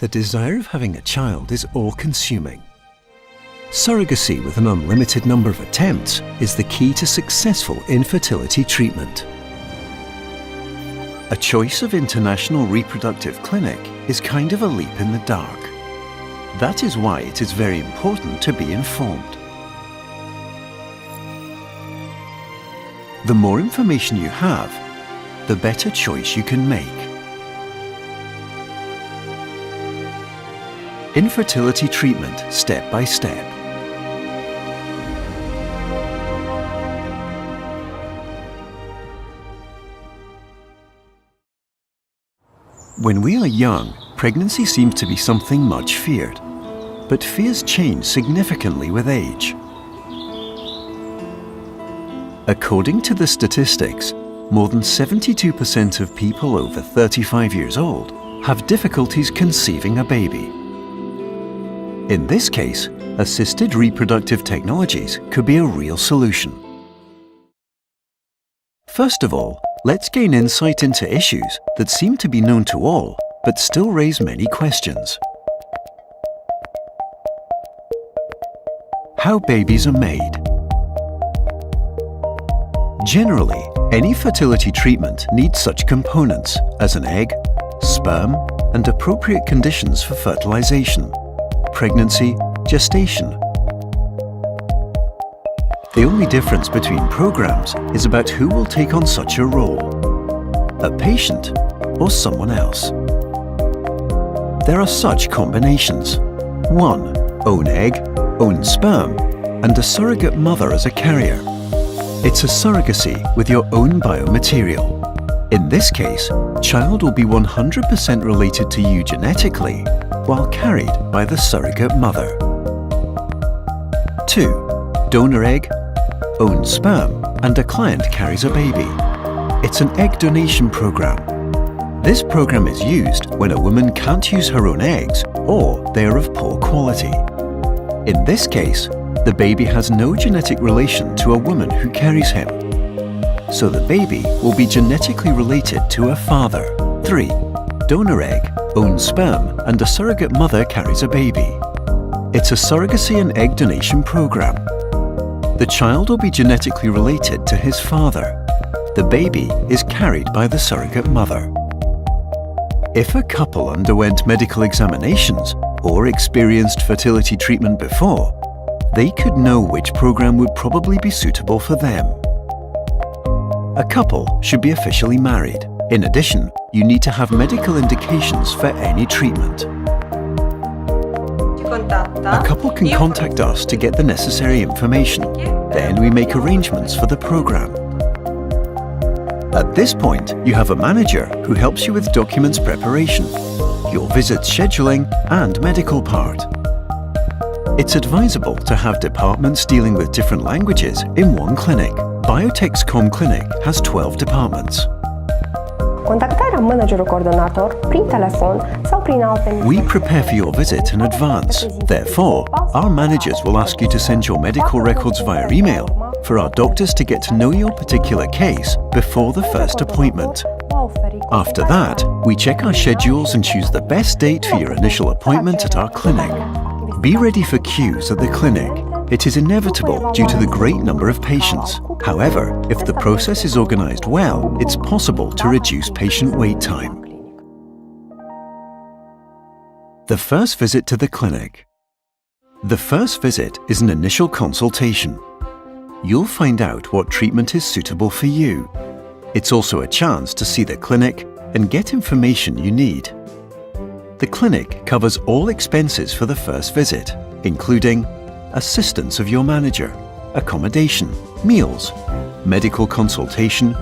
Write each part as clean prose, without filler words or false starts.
The desire of having a child is all-consuming. Surrogacy with an unlimited number of attempts is the key to successful infertility treatment. A choice of international reproductive clinic is kind of a leap in the dark. That is why it is very important to be informed. The more information you have, the better choice you can make. Infertility treatment step by step. When we are young, pregnancy seems to be something much feared. But fears change significantly with age. According to the statistics, more than 72% of people over 35 years old have difficulties conceiving a baby. In this case, assisted reproductive technologies could be a real solution. First of all, let's gain insight into issues that seem to be known to all, but still raise many questions. How babies are made. Generally, any fertility treatment needs such components as an egg, sperm, and appropriate conditions for fertilization, pregnancy, gestation. The only difference between programs is about who will take on such a role, a patient or someone else. There are such combinations. 1. Own egg, own sperm, and a surrogate mother as a carrier. It's a surrogacy with your own biomaterial. In this case, child will be 100% related to you genetically, while carried by the surrogate mother. 2. Donor egg, own sperm, and a client carries a baby. It's an egg donation program. This program is used when a woman can't use her own eggs or they are of poor quality. In this case, the baby has no genetic relation to a woman who carries him. So the baby will be genetically related to a father. 3. Donor egg, own sperm, and a surrogate mother carries a baby. It's a surrogacy and egg donation program. The child will be genetically related to his father. The baby is carried by the surrogate mother. If a couple underwent medical examinations or experienced fertility treatment before, they could know which program would probably be suitable for them. A couple should be officially married. In addition, you need to have medical indications for any treatment. A couple can contact us to get the necessary information. Then we make arrangements for the program. At this point, you have a manager who helps you with documents preparation, your visit scheduling, and medical part. It's advisable to have departments dealing with different languages in one clinic. Biotexcom Clinic has 12 departments. Contactarea managerul coordonator prin telefon sau prin alte. We prepare for your visit in advance. Therefore, our managers will ask you to send your medical records via email for our doctors to get to know your particular case before the first appointment. After that, we check our schedules and choose the best date for your initial appointment at our clinic. Be ready for queues at the clinic. It is inevitable due to the great number of patients. However, if the process is organized well, it's possible to reduce patient wait time. The first visit to the clinic. The first visit is an initial consultation. You'll find out what treatment is suitable for you. It's also a chance to see the clinic and get information you need. The clinic covers all expenses for the first visit, including assistance of your manager, accommodation, meals, medical consultation,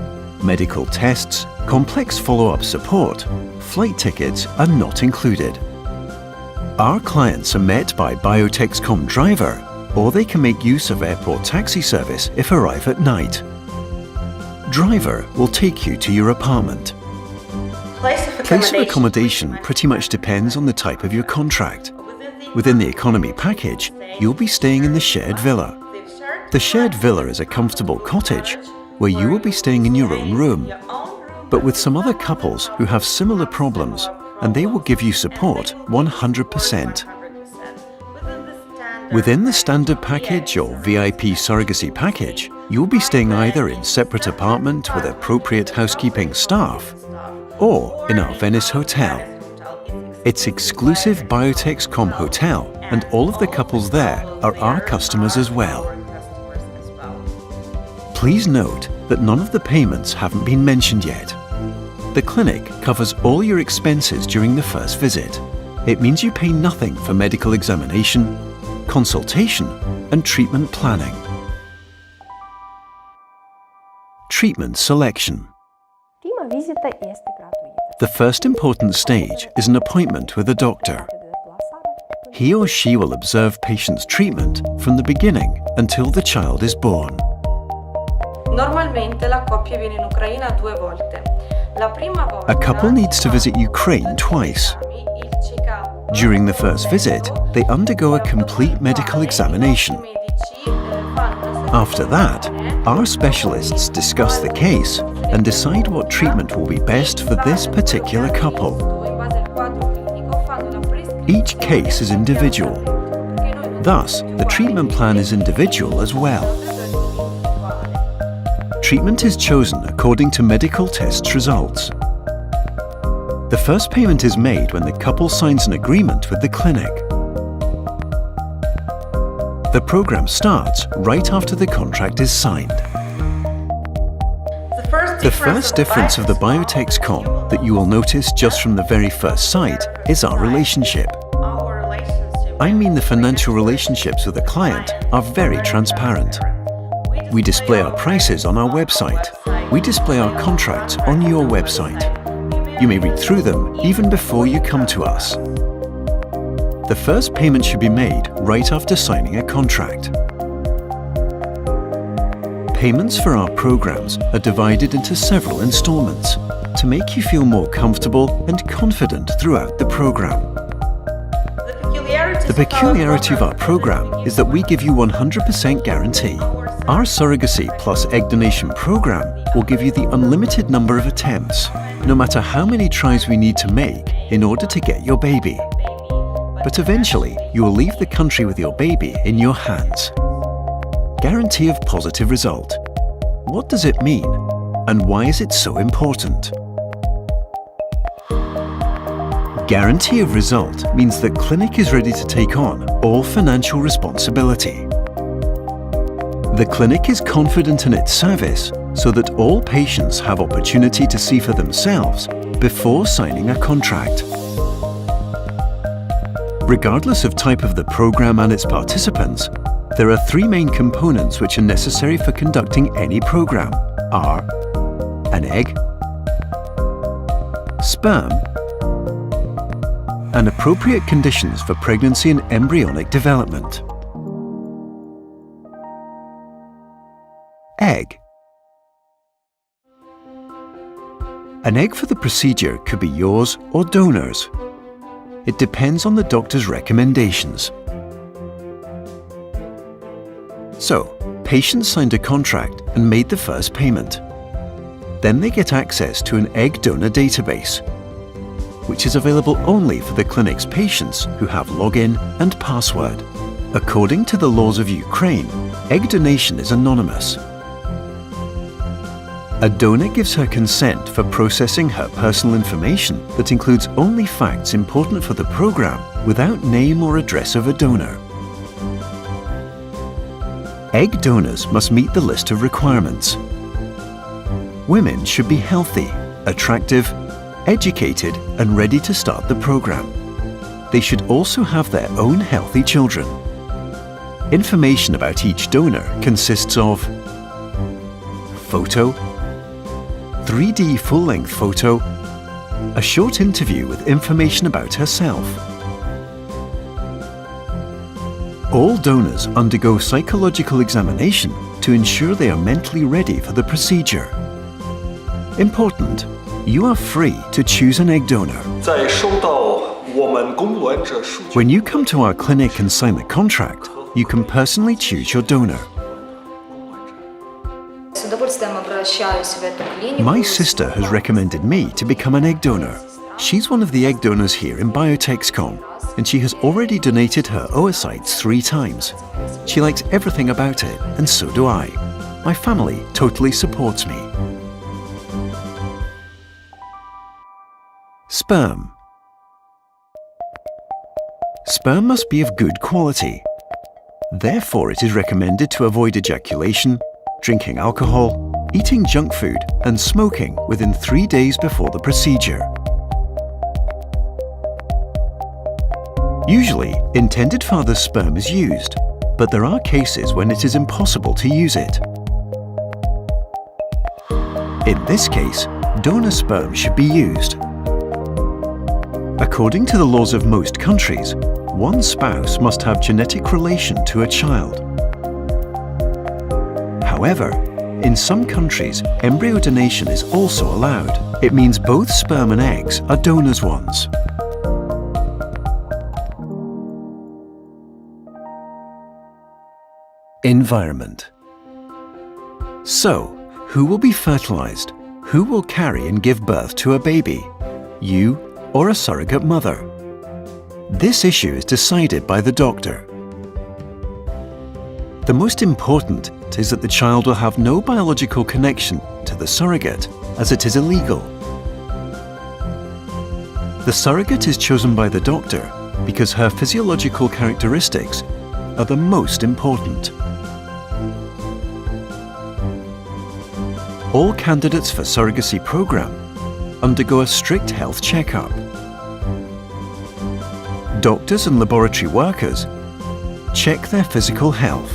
medical tests, complex follow-up support. Flight tickets are not included. Our clients are met by Biotexcom driver, or they can make use of airport taxi service if arrive at night. Driver will take you to your apartment. Place of accommodation pretty much depends on the type of your contract. Within the economy package, you'll be staying in the shared villa. The shared villa is a comfortable cottage where you will be staying in your own room. But with some other couples who have similar problems, and they will give you support 100%. Within the standard package or VIP surrogacy package, you'll be staying either in separate apartment with appropriate housekeeping staff or in our Venice hotel. It's exclusive Biotexcom hotel, and all of the couples there are our customers as well. Please note that none of the payments haven't been mentioned yet. The clinic covers all your expenses during the first visit. It means you pay nothing for medical examination, consultation, and treatment planning. Treatment selection. Prima vizită este gratuită. The first important stage is an appointment with a doctor. He or she will observe patient's treatment from the beginning until the child is born. Normalmente la coppia viene in Ucraina 2 volte. La prima volta A couple needs to visit Ukraine twice. During the first visit, they undergo a complete medical examination. After that, our specialists discuss the case and decide what treatment will be best for this particular couple. Each case is individual. Thus, the treatment plan is individual as well. Treatment is chosen according to medical tests results. The first payment is made when the couple signs an agreement with the clinic. The program starts right after the contract is signed. The first difference of the Biotexcom that you will notice just from the very first sight is our relationship. I mean, the financial relationships with the client are very transparent. We display our prices on our website. We display our contracts on your website. You may read through them even before you come to us. The first payment should be made right after signing a contract. Payments for our programs are divided into several installments to make you feel more comfortable and confident throughout the program. The peculiarity of our program is that we give you 100% guarantee. Our surrogacy plus egg donation program will give you the unlimited number of attempts, no matter how many tries we need to make in order to get your baby. But eventually, you will leave the country with your baby in your hands. Guarantee of positive result. What does it mean? And why is it so important? Guarantee of result means the clinic is ready to take on all financial responsibility. The clinic is confident in its service so that all patients have opportunity to see for themselves before signing a contract. Regardless of type of the program and its participants, there are 3 main components which are necessary for conducting any program are an egg, sperm, and appropriate conditions for pregnancy and embryonic development. Egg. An egg for the procedure could be yours or donors. It depends on the doctor's recommendations. So, patients signed a contract and made the first payment. Then they get access to an egg donor database, which is available only for the clinic's patients who have login and password. According to the laws of Ukraine, egg donation is anonymous. A donor gives her consent for processing her personal information that includes only facts important for the program without name or address of a donor. Egg donors must meet the list of requirements. Women should be healthy, attractive, educated, and ready to start the program. They should also have their own healthy children. Information about each donor consists of photo, 3D full-length photo, a short interview with information about herself. All donors undergo psychological examination to ensure they are mentally ready for the procedure. Important, you are free to choose an egg donor. When you come to our clinic and sign the contract, you can personally choose your donor. My sister has recommended me to become an egg donor. She's one of the egg donors here in Biutekskon, and she has already donated her oocytes 3 times. She likes everything about it, and so do I. My family totally supports me. Sperm. Sperm must be of good quality. Therefore, it is recommended to avoid ejaculation, drinking alcohol, eating junk food, and smoking within 3 days before the procedure. Usually, intended father's sperm is used, but there are cases when it is impossible to use it. In this case, donor sperm should be used. According to the laws of most countries, one spouse must have genetic relation to a child. However, in some countries, embryo donation is also allowed. It means both sperm and eggs are donors' ones. Environment. So, who will be fertilized? Who will carry and give birth to a baby? You or a surrogate mother? This issue is decided by the doctor. The most important is that the child will have no biological connection to the surrogate, as it is illegal. The surrogate is chosen by the doctor because her physiological characteristics are the most important. All candidates for surrogacy program undergo a strict health checkup. Doctors and laboratory workers check their physical health.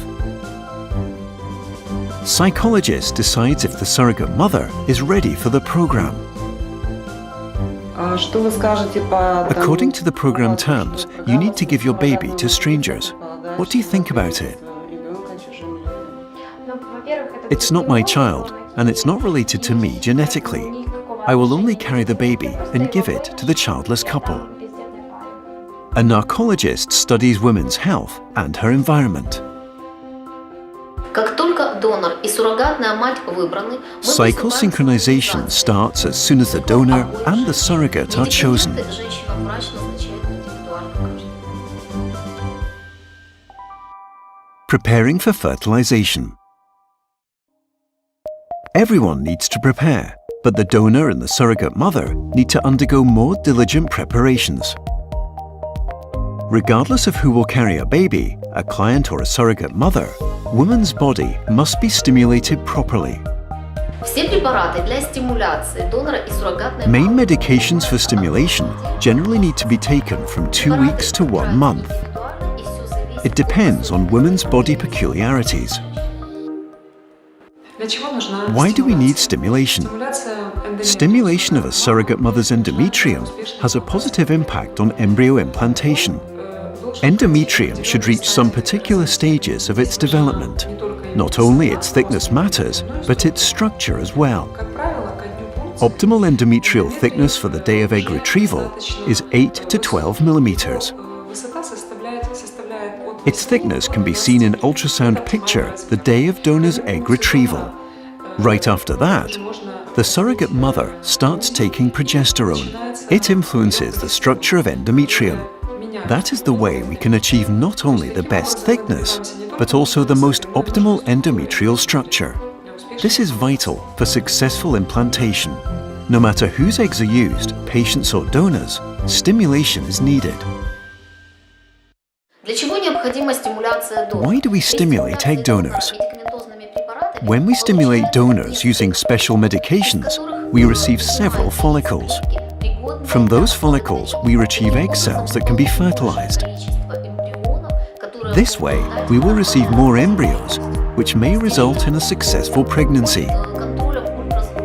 Psychologist decides if the surrogate mother is ready for the program. According to the program terms, you need to give your baby to strangers. What do you think about it? It's not my child, and it's not related to me genetically. I will only carry the baby and give it to the childless couple. A narcologist studies women's health and her environment. Cycle synchronization starts as soon as the donor and the surrogate are chosen. Preparing for fertilization. Everyone needs to prepare, but the donor and the surrogate mother need to undergo more diligent preparations. Regardless of who will carry a baby, a client or a surrogate mother, woman's body must be stimulated properly. Main medications for stimulation generally need to be taken from 2 weeks to 1 month. It depends on women's body peculiarities. Why do we need stimulation? Stimulation of a surrogate mother's endometrium has a positive impact on embryo implantation. Endometrium should reach some particular stages of its development. Not only its thickness matters, but its structure as well. Optimal endometrial thickness for the day of egg retrieval is 8 to 12 millimeters. Its thickness can be seen in ultrasound picture the day of donor's egg retrieval. Right after that, the surrogate mother starts taking progesterone. It influences the structure of endometrium. That is the way we can achieve not only the best thickness, but also the most optimal endometrial structure. This is vital for successful implantation. No matter whose eggs are used, patients or donors, stimulation is needed. Why do we stimulate egg donors? When we stimulate donors using special medications, we receive several follicles. From those follicles, we retrieve egg cells that can be fertilized. This way, we will receive more embryos, which may result in a successful pregnancy.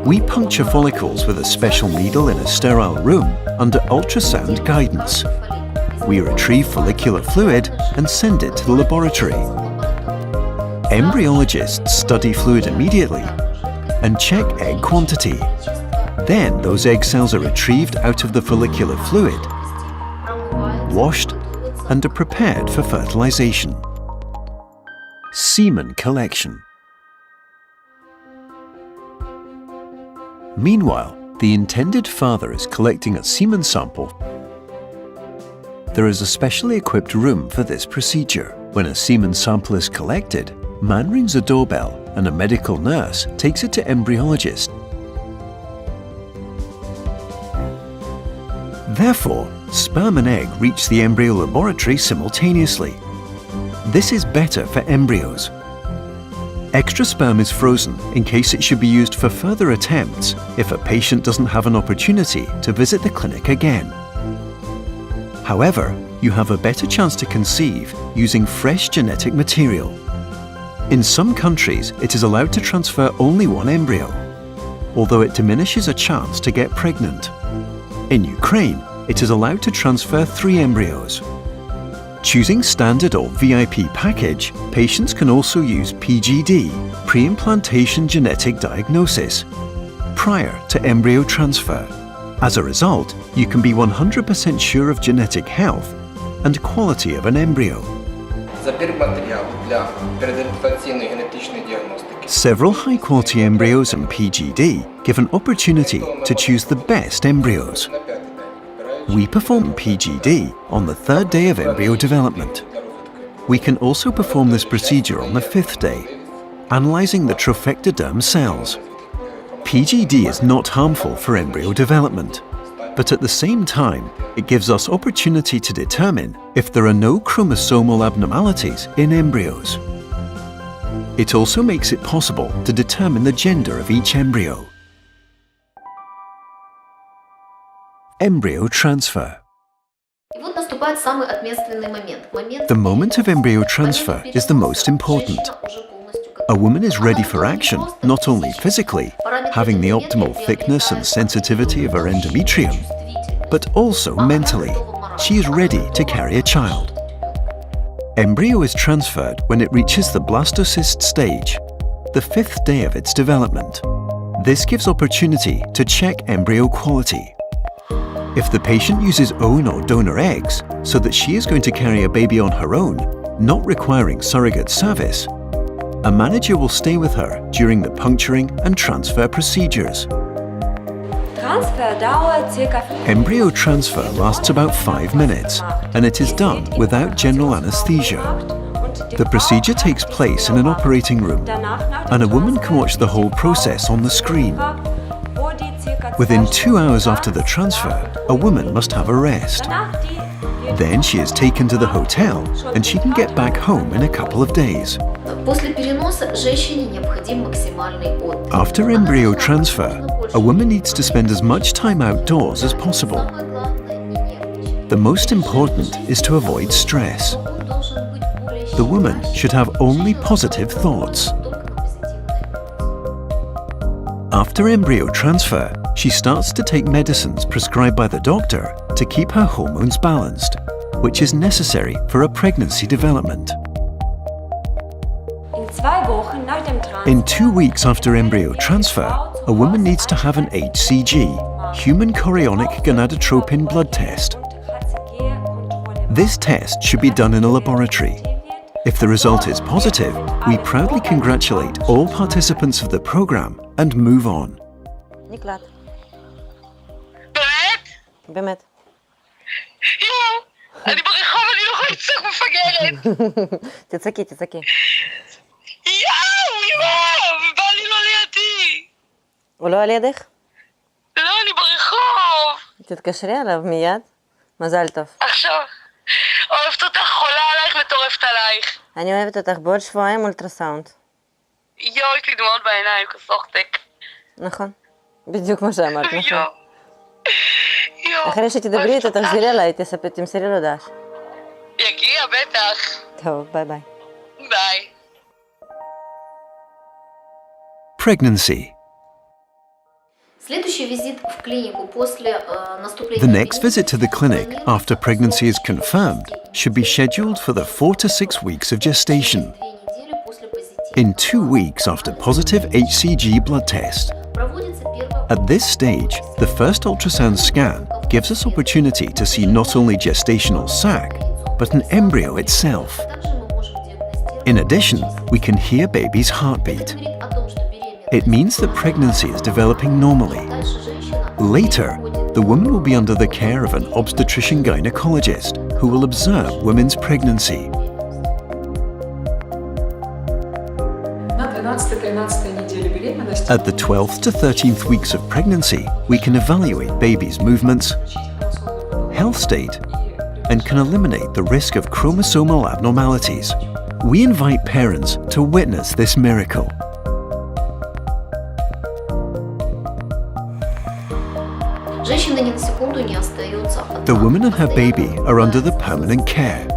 We puncture follicles with a special needle in a sterile room under ultrasound guidance. We retrieve follicular fluid and send it to the laboratory. Embryologists study fluid immediately and check egg quantity. Then those egg cells are retrieved out of the follicular fluid, washed, and are prepared for fertilization. Semen collection. Meanwhile, The intended father is collecting a semen sample. There is a specially equipped room for this procedure. When a semen sample is collected, man rings a doorbell and a medical nurse takes it to embryologist. Therefore, sperm and egg reach the embryo laboratory simultaneously. This is better for embryos. Extra sperm is frozen in case it should be used for further attempts if a patient doesn't have an opportunity to visit the clinic again. However, you have a better chance to conceive using fresh genetic material. In some countries, it is allowed to transfer only one embryo, although it diminishes a chance to get pregnant. In Ukraine, it is allowed to transfer 3 embryos. Choosing standard or VIP package, patients can also use PGD, pre-implantation genetic diagnosis, prior to embryo transfer. As a result, you can be 100% sure of genetic health and quality of an embryo. Several high-quality embryos and PGD give an opportunity to choose the best embryos. We perform PGD on the 3rd day of embryo development. We can also perform this procedure on the 5th day, analysing the trophectoderm cells. PGD is not harmful for embryo development, but at the same time, it gives us opportunity to determine if there are no chromosomal abnormalities in embryos. It also makes it possible to determine the gender of each embryo. Embryo transfer. The moment of embryo transfer is the most important. A woman is ready for action, not only physically, having the optimal thickness and sensitivity of her endometrium, but also mentally. She is ready to carry a child. Embryo is transferred when it reaches the blastocyst stage, the 5th day of its development. This gives opportunity to check embryo quality. If the patient uses own or donor eggs, so that she is going to carry a baby on her own, not requiring surrogate service, a manager will stay with her during the puncturing and transfer procedures. Embryo transfer lasts about 5 minutes, and it is done without general anesthesia. The procedure takes place in an operating room, and a woman can watch the whole process on the screen. Within 2 hours after the transfer, a woman must have a rest. Then she is taken to the hotel and she can get back home in a couple of days. After embryo transfer, a woman needs to spend as much time outdoors as possible. The most important is to avoid stress. The woman should have only positive thoughts. After embryo transfer, she starts to take medicines prescribed by the doctor to keep her hormones balanced, which is necessary for a pregnancy development. In 2 weeks after embryo transfer, a woman needs to have an HCG, human chorionic gonadotropin blood test. This test should be done in a laboratory. If the result is positive, we proudly congratulate all participants of the program and move on. נקלט. באמת? יואו, אני ברחוב, אני לא יכולה לצעוק מפגרת. תצעקי. יואו, ובעלי לא לידי. הוא לא על ידך? לא, אני ברחוב. תתקשרי אליו מיד. מזל טוב. עכשיו, אוהבת אותך, חולה עלייך, מטורפת עלייך. אני אוהבת אותך בעוד שבועיים אולטרסאונד. יואו, יש לי דמעות בעיניים, כסוכתק. נכון. בדיוק מה שאמרת, נכון. יואו. אחרי שתדברי איתו, תחזירי אליי, תמסרי לו דש. יגיע, בטח. טוב, ביי ביי. ביי. Pregnancy. The next visit to the clinic after pregnancy is confirmed should be scheduled for the 4 to 6 weeks of gestation. In 2 weeks after positive HCG blood test. At this stage, the first ultrasound scan gives us opportunity to see not only gestational sac, but an embryo itself. In addition, we can hear baby's heartbeat. It means that pregnancy is developing normally. Later, the woman will be under the care of an obstetrician-gynecologist who will observe women's pregnancy. At the 12th to 13th weeks of pregnancy, we can evaluate baby's movements, health state, and can eliminate the risk of chromosomal abnormalities. We invite parents to witness this miracle. The woman and her baby are under the permanent care.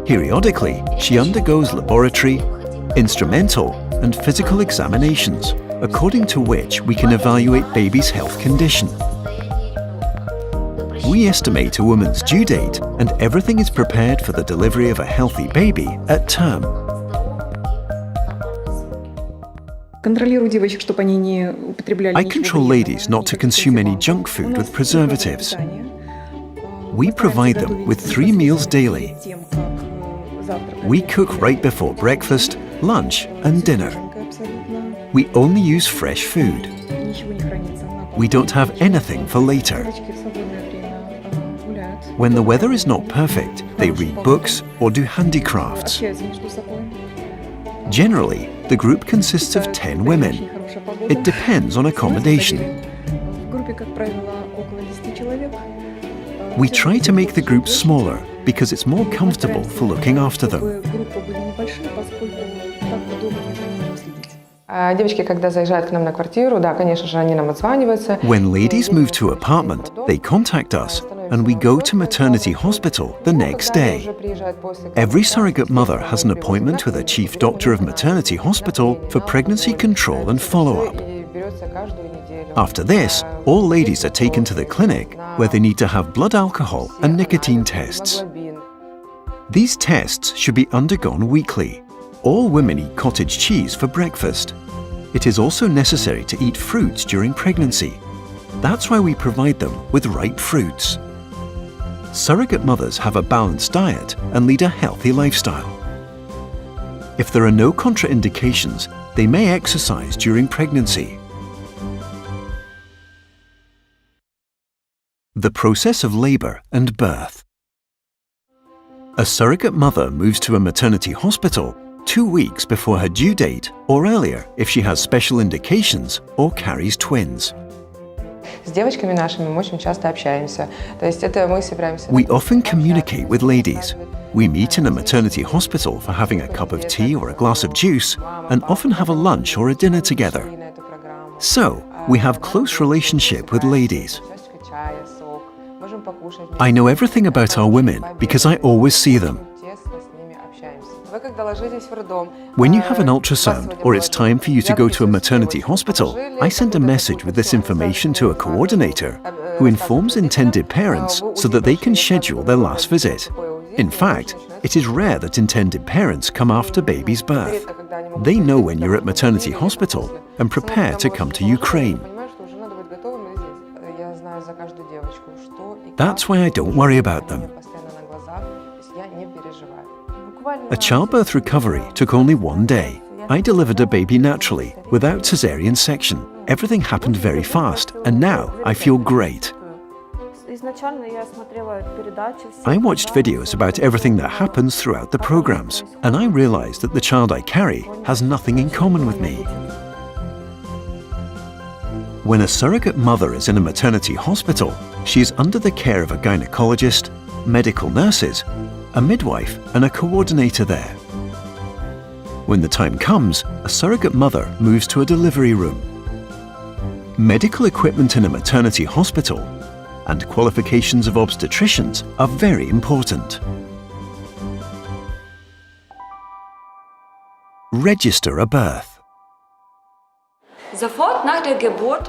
Periodically, she undergoes laboratory, instrumental, and physical examinations, according to which we can evaluate baby's health condition. We estimate a woman's due date, and everything is prepared for the delivery of a healthy baby at term. I control ladies not to consume any junk food with preservatives. We provide them with 3 meals daily. We cook right before breakfast, lunch, and dinner. We only use fresh food. We don't have anything for later. When the weather is not perfect, they read books or do handicrafts. Generally, the group consists of 10 women. It depends on accommodation. We try to make the group smaller because it's more comfortable for looking after them. When ladies move to apartment, they contact us and we go to maternity hospital the next day. Every surrogate mother has an appointment with a chief doctor of maternity hospital for pregnancy control and follow-up. After this, all ladies are taken to the clinic where they need to have blood alcohol and nicotine tests. These tests should be undergone weekly. All women eat cottage cheese for breakfast. It is also necessary to eat fruits during pregnancy. That's why we provide them with ripe fruits. Surrogate mothers have a balanced diet and lead a healthy lifestyle. If there are no contraindications, they may exercise during pregnancy. The process of labor and birth. A surrogate mother moves to a maternity hospital 2 weeks before her due date or earlier if she has special indications or carries twins. We often communicate with ladies. We meet in a maternity hospital for having a cup of tea or a glass of juice and often have a lunch or a dinner together. So, we have close relationship with ladies. I know everything about our women because I always see them. When you have an ultrasound or it's time for you to go to a maternity hospital, I send a message with this information to a coordinator who informs intended parents so that they can schedule their last visit. In fact, it is rare that intended parents come after baby's birth. They know when you're at maternity hospital and prepare to come to Ukraine. That's why I don't worry about them. A childbirth recovery took only 1 day. I delivered a baby naturally, without caesarean section. Everything happened very fast, and now I feel great. I watched videos about everything that happens throughout the programs, and I realized that the child I carry has nothing in common with me. When a surrogate mother is in a maternity hospital, she is under the care of a gynecologist, medical nurses, a midwife, and a coordinator there. When the time comes, a surrogate mother moves to a delivery room. Medical equipment in a maternity hospital and qualifications of obstetricians are very important. Register a birth.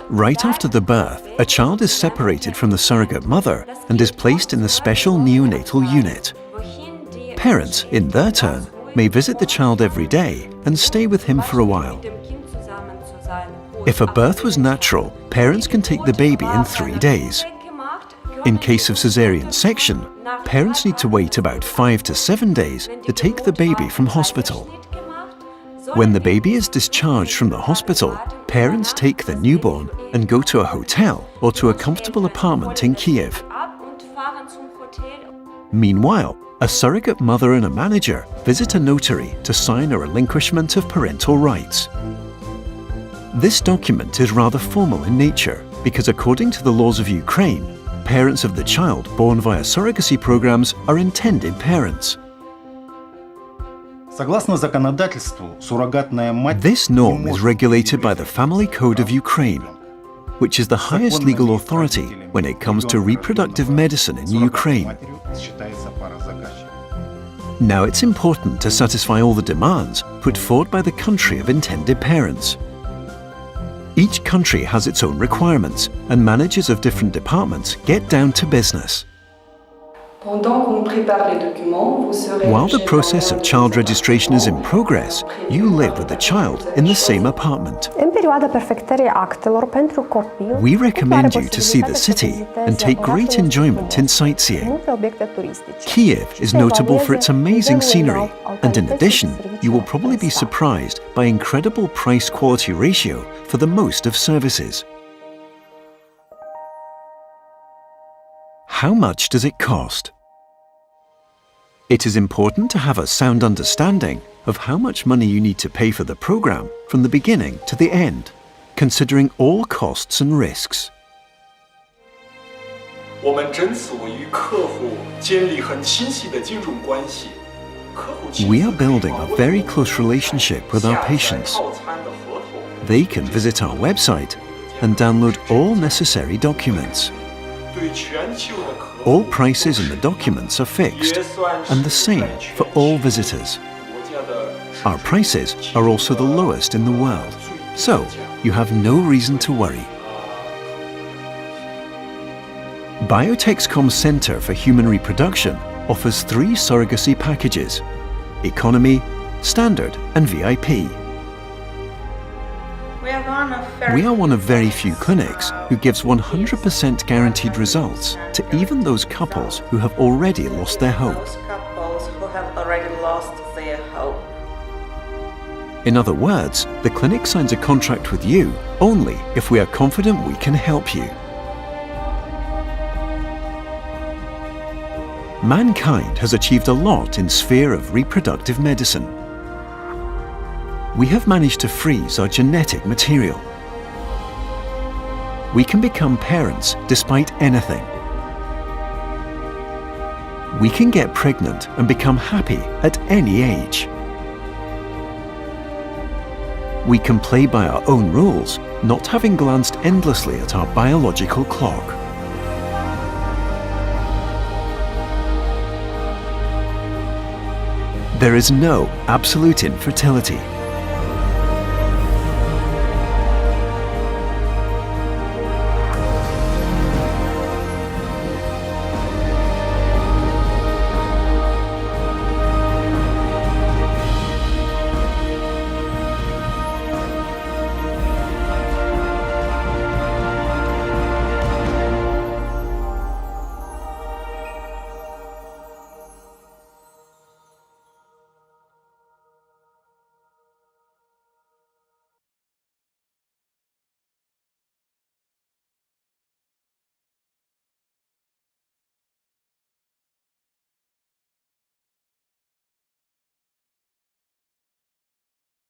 Right after the birth, a child is separated from the surrogate mother and is placed in the special neonatal unit. Parents, in their turn, may visit the child every day and stay with him for a while. If a birth was natural, parents can take the baby in 3 days. In case of caesarean section, parents need to wait about 5 to 7 days to take the baby from hospital. When the baby is discharged from the hospital, parents take the newborn and go to a hotel or to a comfortable apartment in Kiev. Meanwhile, a surrogate mother and a manager visit a notary to sign a relinquishment of parental rights. This document is rather formal in nature because according to the laws of Ukraine, parents of the child born via surrogacy programs are intended parents. Согласно законодательству, суррогатная мать... This norm is regulated by the Family Code of Ukraine, which is the highest legal authority when it comes to reproductive medicine in Ukraine. Now it's important to satisfy all the demands put forward by the country of intended parents. Each country has its own requirements, and managers of different departments get down to business. While the process of child registration is in progress, you live with the child in the same apartment. În perioada perfectării actelor pentru copil, We recommend you to see the city and take great enjoyment in sightseeing. multe obiecte turistice. Kiev is notable for its amazing scenery, and in addition, you will probably be surprised by incredible price-quality ratio for the most of services. How much does it cost? It is important to have a sound understanding of how much money you need to pay for the program from the beginning to the end, considering all costs and risks. 我们诊所与客户建立很亲密的金融关系。 We are building a very close relationship with our patients. They can visit our website and download all necessary documents. All prices in the documents are fixed and the same for all visitors. Our prices are also the lowest in the world, so you have no reason to worry. Biotexcom's Center for Human Reproduction offers 3 surrogacy packages: Economy, Standard and VIP. We are one of very few clinics who gives 100% guaranteed results to even those couples who have already lost their hope. In other words, the clinic signs a contract with you only if we are confident we can help you. Mankind has achieved a lot in sphere of reproductive medicine. We have managed to freeze our genetic material. We can become parents despite anything. We can get pregnant and become happy at any age. We can play by our own rules, not having glanced endlessly at our biological clock. There is no absolute infertility.